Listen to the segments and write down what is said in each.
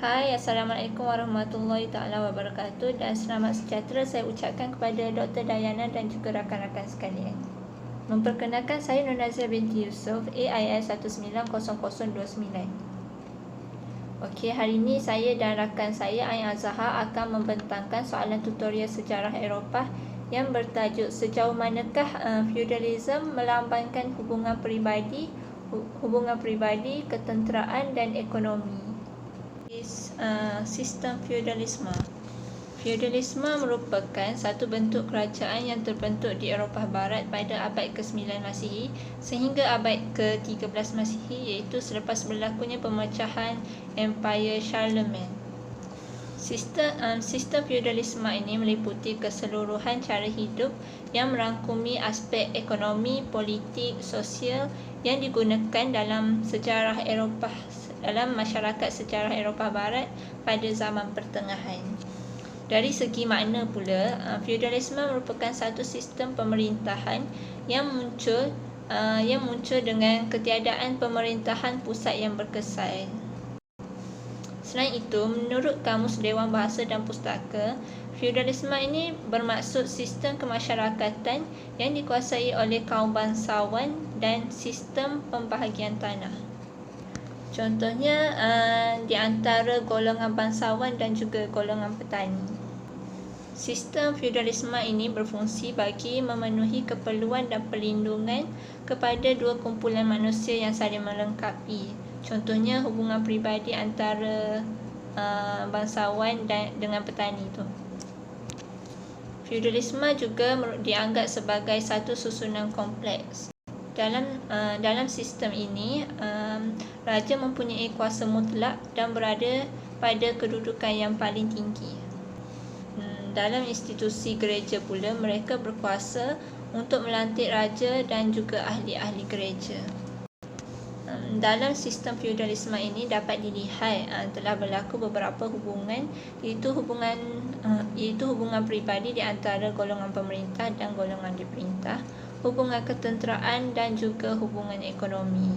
Hai, Assalamualaikum warahmatullahi taala wabarakatuh dan selamat sejahtera saya ucapkan kepada Dr. Dayana dan juga rakan-rakan sekalian. Memperkenalkan saya Nur Nazia binti Yusof, AIS 190029. Okey, hari ini saya dan rakan saya Ain Azhar akan membentangkan soalan tutorial sejarah Eropah yang bertajuk sejauh manakah feudalism melambangkan hubungan peribadi, ketenteraan dan ekonomi. Sistem feudalisme. Feudalisme merupakan satu bentuk kerajaan yang terbentuk di Eropah Barat pada abad ke-9 Masihi sehingga abad ke-13 Masihi, iaitu selepas berlakunya pemecahan Empire Charlemagne. Sistem feudalisme ini meliputi keseluruhan cara hidup yang merangkumi aspek ekonomi, politik, sosial yang digunakan dalam masyarakat sejarah Eropah Barat pada zaman pertengahan. Dari segi makna pula, feudalisme merupakan satu sistem pemerintahan yang muncul dengan ketiadaan pemerintahan pusat yang berkesan. Selain itu, menurut Kamus Dewan Bahasa dan Pustaka, feudalisme ini bermaksud sistem kemasyarakatan yang dikuasai oleh kaum bangsawan dan sistem pembahagian tanah. Contohnya di antara golongan bangsawan dan juga golongan petani. Sistem feudalisme ini berfungsi bagi memenuhi keperluan dan perlindungan kepada dua kumpulan manusia yang saling melengkapi. Contohnya hubungan peribadi antara bangsawan dengan petani itu. Feudalisme juga dianggap sebagai satu susunan kompleks. Dalam sistem ini, raja mempunyai kuasa mutlak dan berada pada kedudukan yang paling tinggi. Dalam institusi gereja pula, mereka berkuasa untuk melantik raja dan juga ahli-ahli gereja. Dalam sistem feudalisme ini dapat dilihat telah berlaku beberapa hubungan, iaitu hubungan peribadi di antara golongan pemerintah dan golongan diperintah, hubungan ketenteraan dan juga hubungan ekonomi.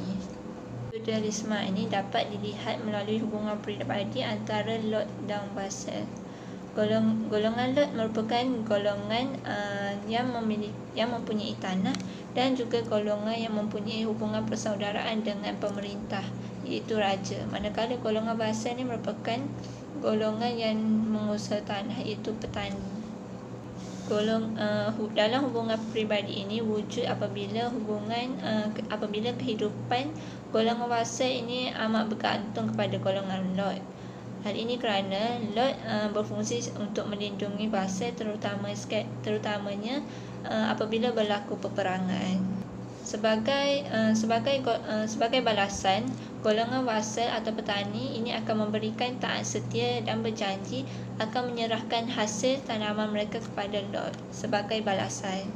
Feudalisme ini dapat dilihat melalui hubungan peribadi antara lord dan vassal. Golongan lord merupakan golongan yang mempunyai tanah dan juga golongan yang mempunyai hubungan persaudaraan dengan pemerintah, iaitu raja. Manakala golongan vassal ini merupakan golongan yang menguasai tanah, iaitu petani. Dalam hubungan peribadi ini wujud apabila kehidupan golongan vassal ini amat bergantung kepada golongan lord. Hal ini kerana lord berfungsi untuk melindungi vassal terutamanya apabila berlaku peperangan. Sebagai balasan, golongan vassal atau petani ini akan memberikan taat setia dan berjanji akan menyerahkan hasil tanaman mereka kepada lord sebagai balasan.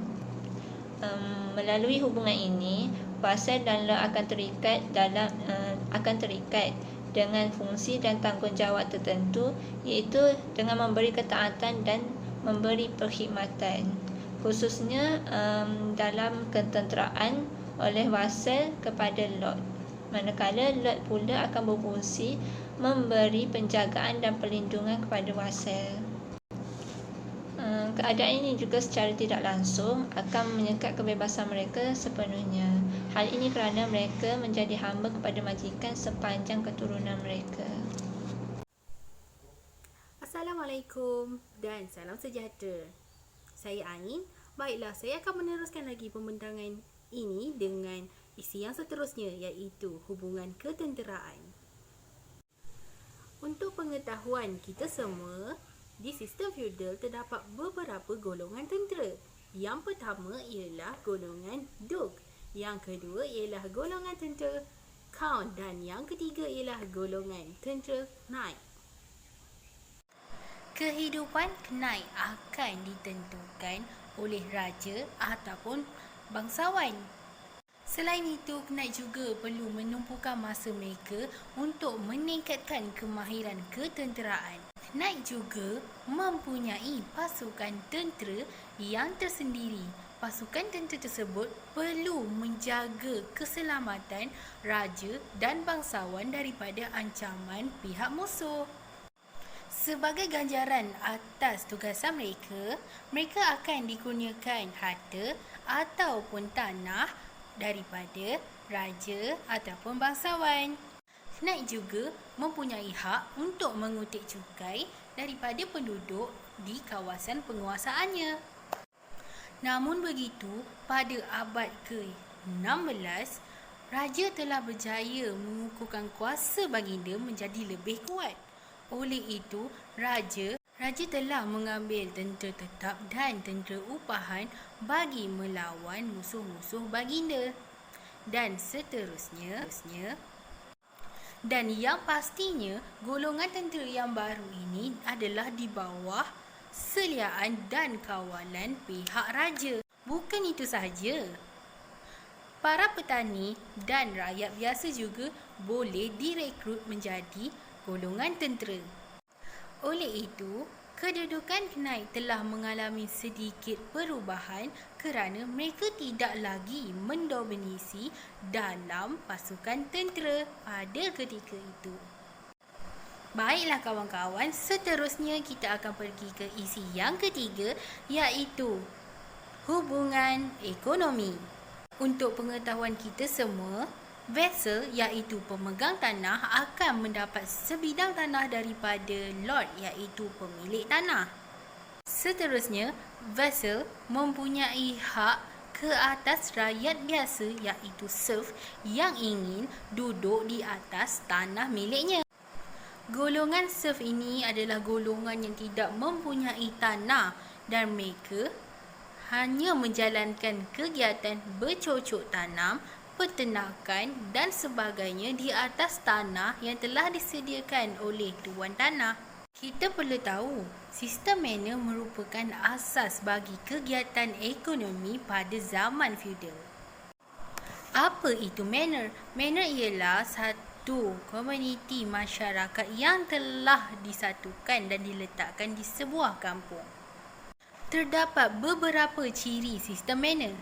Melalui hubungan ini, vassal dan lord akan terikat dengan fungsi dan tanggungjawab tertentu, iaitu dengan memberi ketaatan dan memberi perkhidmatan, khususnya dalam ketenteraan oleh vassal kepada lord. Manakala lord pula akan berfungsi memberi penjagaan dan perlindungan kepada vassal. Keadaan ini juga secara tidak langsung akan menyekat kebebasan mereka sepenuhnya. Hal ini kerana mereka menjadi hamba kepada majikan sepanjang keturunan mereka. Assalamualaikum dan salam sejahtera. Saya Ain. Baiklah, saya akan meneruskan lagi pembentangan ini dengan isi yang seterusnya, iaitu hubungan ketenteraan. Untuk pengetahuan kita semua, di sistem feudal terdapat beberapa golongan tentera. Yang pertama ialah golongan duke, yang kedua ialah golongan tentera count dan yang ketiga ialah golongan tentera knight. Kehidupan knight akan ditentukan oleh raja ataupun bangsawan. Selain itu, knight juga perlu menumpukan masa mereka untuk meningkatkan kemahiran ketenteraan. Knight juga mempunyai pasukan tentera yang tersendiri. Pasukan tentera tersebut perlu menjaga keselamatan raja dan bangsawan daripada ancaman pihak musuh. Sebagai ganjaran atas tugasan mereka, mereka akan dikurniakan harta ataupun tanah daripada raja ataupun bangsawan. Knight juga mempunyai hak untuk mengutik cukai daripada penduduk di kawasan penguasaannya. Namun begitu, pada abad ke-16, raja telah berjaya mengukuhkan kuasa baginda menjadi lebih kuat. Oleh itu, raja telah mengambil tentera tetap dan tentera upahan bagi melawan musuh-musuh baginda. Dan seterusnya. Dan yang pastinya, golongan tentera yang baru ini adalah di bawah seliaan dan kawalan pihak raja. Bukan itu sahaja. Para petani dan rakyat biasa juga boleh direkrut menjadi golongan tentera. Oleh itu, kedudukan Knight telah mengalami sedikit perubahan kerana mereka tidak lagi mendominasi dalam pasukan tentera pada ketika itu. Baiklah kawan-kawan, seterusnya kita akan pergi ke isi yang ketiga, iaitu hubungan ekonomi. Untuk pengetahuan kita semua, vassal iaitu pemegang tanah akan mendapat sebidang tanah daripada lord iaitu pemilik tanah. Seterusnya, vassal mempunyai hak ke atas rakyat biasa iaitu serf yang ingin duduk di atas tanah miliknya. Golongan serf ini adalah golongan yang tidak mempunyai tanah dan mereka hanya menjalankan kegiatan bercocok tanam, peternakan dan sebagainya di atas tanah yang telah disediakan oleh tuan tanah. Kita perlu tahu, sistem manor merupakan asas bagi kegiatan ekonomi pada zaman feudal. Apa itu manor? Manor ialah satu komuniti masyarakat yang telah disatukan dan diletakkan di sebuah kampung. Terdapat beberapa ciri sistem manor.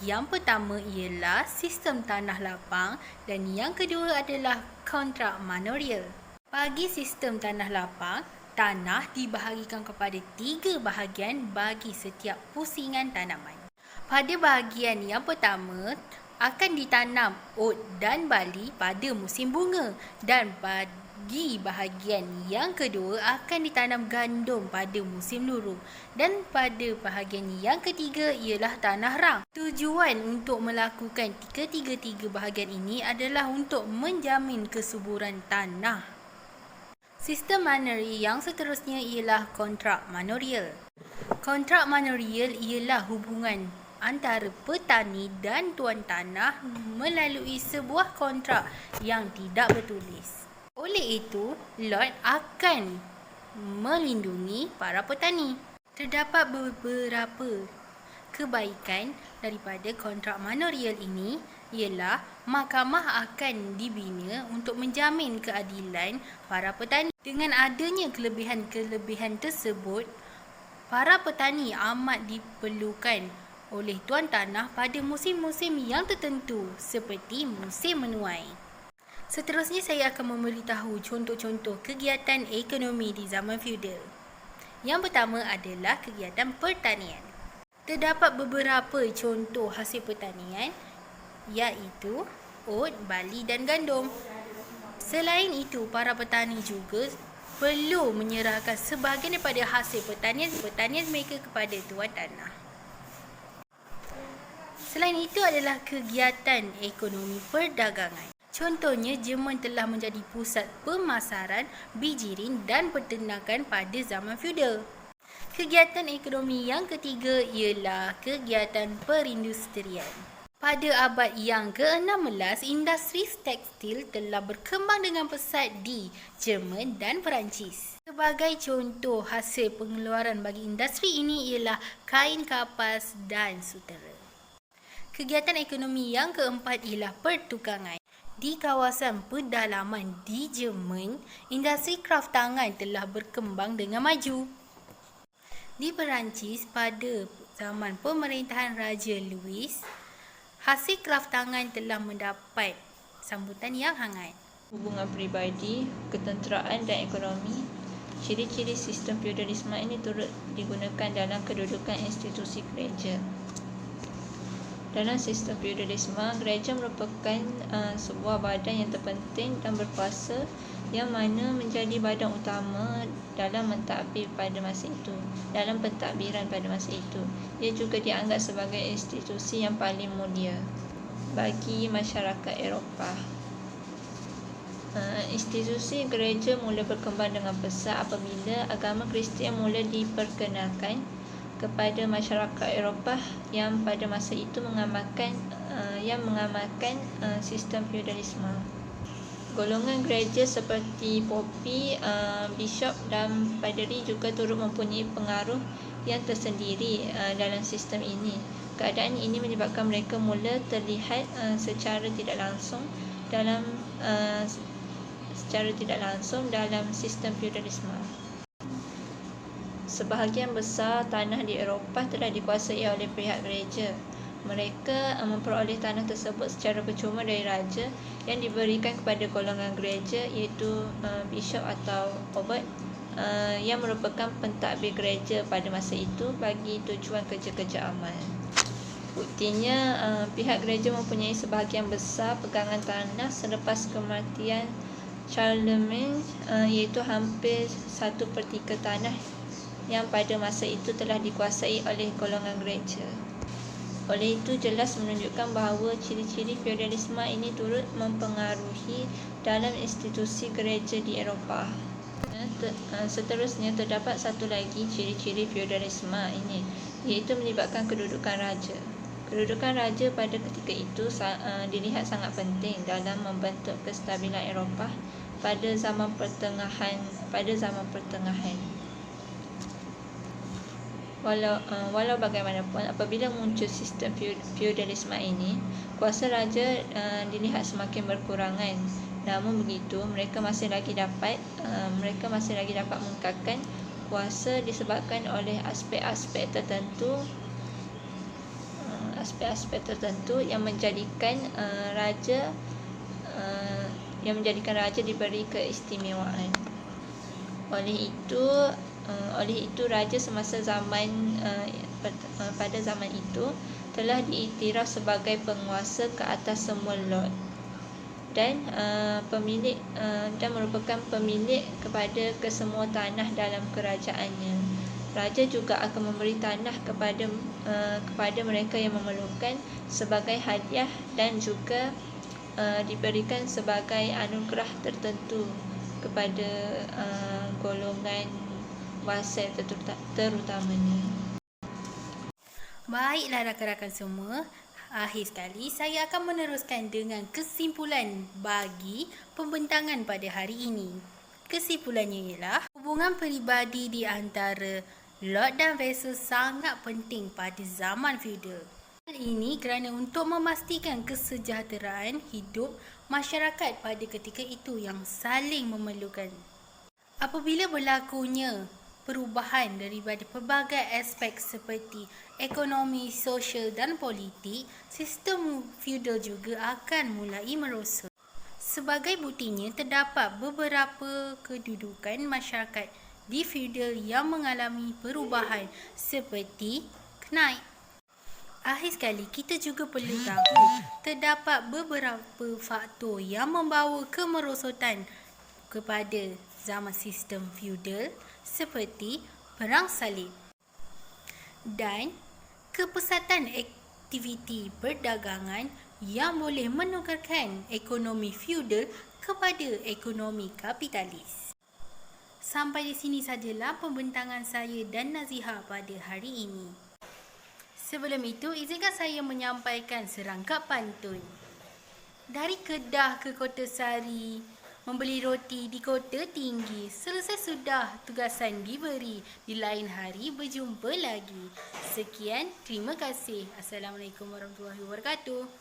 Yang pertama ialah sistem tanah lapang dan yang kedua adalah kontrak manorial. Bagi sistem tanah lapang, tanah dibahagikan kepada 3 bahagian bagi setiap pusingan tanaman. Pada bahagian yang pertama, akan ditanam oat dan barley pada musim bunga dan bagi bahagian yang kedua akan ditanam gandum pada musim luruh dan pada bahagian yang ketiga ialah tanah rang. Tujuan untuk melakukan ketiga-tiga bahagian ini adalah untuk menjamin kesuburan tanah. Sistem manori yang seterusnya ialah kontrak manorial. Kontrak manorial ialah hubungan antara petani dan tuan tanah melalui sebuah kontrak yang tidak bertulis. Oleh itu, Lord akan melindungi para petani. Terdapat beberapa kebaikan daripada kontrak manorial ini ialah mahkamah akan dibina untuk menjamin keadilan para petani. Dengan adanya kelebihan-kelebihan tersebut, para petani amat diperlukan oleh tuan tanah pada musim-musim yang tertentu seperti musim menuai. Seterusnya saya akan memberitahu contoh-contoh kegiatan ekonomi di zaman feudal. Yang pertama adalah kegiatan pertanian. Terdapat beberapa contoh hasil pertanian iaitu oat, barley dan gandum. Selain itu, para petani juga perlu menyerahkan sebahagian daripada hasil pertanian mereka kepada tuan tanah. Selain itu adalah kegiatan ekonomi perdagangan. Contohnya, Jerman telah menjadi pusat pemasaran, bijirin dan peternakan pada zaman feudal. Kegiatan ekonomi yang ketiga ialah kegiatan perindustrian. Pada abad yang ke-16, industri tekstil telah berkembang dengan pesat di Jerman dan Perancis. Sebagai contoh hasil pengeluaran bagi industri ini ialah kain kapas dan sutera. Kegiatan ekonomi yang keempat ialah pertukangan. Di kawasan pedalaman di Jerman, industri kraft tangan telah berkembang dengan maju. Di Perancis, pada zaman pemerintahan Raja Louis, hasil kraft tangan telah mendapat sambutan yang hangat. Hubungan peribadi, ketenteraan dan ekonomi. Ciri-ciri sistem feudalisme ini turut digunakan dalam kedudukan institusi gereja. Dalam sistem feudalisme, gereja merupakan sebuah badan yang terpenting dan berkuasa yang mana menjadi badan utama dalam mentadbir pada masa itu. Dalam pentadbiran pada masa itu, ia juga dianggap sebagai institusi yang paling mulia bagi masyarakat Eropah. Institusi gereja mula berkembang dengan pesat apabila agama Kristian mula diperkenalkan kepada masyarakat Eropah yang pada masa itu mengamalkan sistem feudalisme. Golongan gereja seperti popi, bishop dan paderi juga turut mempunyai pengaruh yang tersendiri dalam sistem ini. Keadaan ini menyebabkan mereka mula terlihat secara tidak langsung dalam sistem feudalisme. Sebahagian besar tanah di Eropah telah dikuasai oleh pihak gereja. Mereka memperoleh tanah tersebut secara percuma dari raja yang diberikan kepada golongan gereja, iaitu bishop atau abbot yang merupakan pentadbir gereja pada masa itu bagi tujuan kerja-kerja amal. Buktinya, pihak gereja mempunyai sebahagian besar pegangan tanah selepas kematian Charlemagne, iaitu hampir 1/3 tanah yang pada masa itu telah dikuasai oleh golongan gereja. Oleh itu, jelas menunjukkan bahawa ciri-ciri feudalisme ini turut mempengaruhi dalam institusi gereja di Eropah. Seterusnya, terdapat satu lagi ciri-ciri feudalisme ini, iaitu melibatkan kedudukan raja. Kedudukan raja pada ketika itu dilihat sangat penting dalam membentuk kestabilan Eropah pada zaman pertengahan. Walau bagaimanapun, apabila muncul sistem feudalisme ini, kuasa raja dilihat semakin berkurangan. Namun begitu, mereka masih lagi dapat mengekalkan kuasa disebabkan oleh aspek-aspek tertentu yang menjadikan raja diberi keistimewaan. Oleh itu raja semasa pada zaman itu telah diiktiraf sebagai penguasa ke atas semua lord dan merupakan pemilik kepada kesemua tanah dalam kerajaannya. Raja juga akan memberi tanah kepada mereka yang memerlukan sebagai hadiah dan juga diberikan sebagai anugerah tertentu kepada golongan wasai terutamanya. Baiklah rakan-rakan semua, akhir sekali saya akan meneruskan dengan kesimpulan bagi pembentangan pada hari ini. Kesimpulannya ialah hubungan peribadi di antara lord dan vassal sangat penting pada zaman feudal. Hal ini kerana untuk memastikan kesejahteraan hidup masyarakat pada ketika itu yang saling memerlukan. Apabila berlakunya perubahan daripada pelbagai aspek seperti ekonomi, sosial dan politik, sistem feudal juga akan mulai merosot. Sebagai buktinya, terdapat beberapa kedudukan masyarakat di feudal yang mengalami perubahan seperti knight. Akhir sekali, kita juga perlu tahu terdapat beberapa faktor yang membawa kemerosotan kepada zaman sistem feudal seperti perang salib dan kepesatan aktiviti perdagangan yang boleh menukarkan ekonomi feudal kepada ekonomi kapitalis. Sampai di sini sajalah pembentangan saya dan Nazihah pada hari ini. Sebelum itu, izinkan saya menyampaikan serangkap pantun. Dari Kedah ke Kota Sari, membeli roti di Kota Tinggi. Selesai sudah tugasan diberi, di lain hari berjumpa lagi. Sekian, terima kasih. Assalamualaikum warahmatullahi wabarakatuh.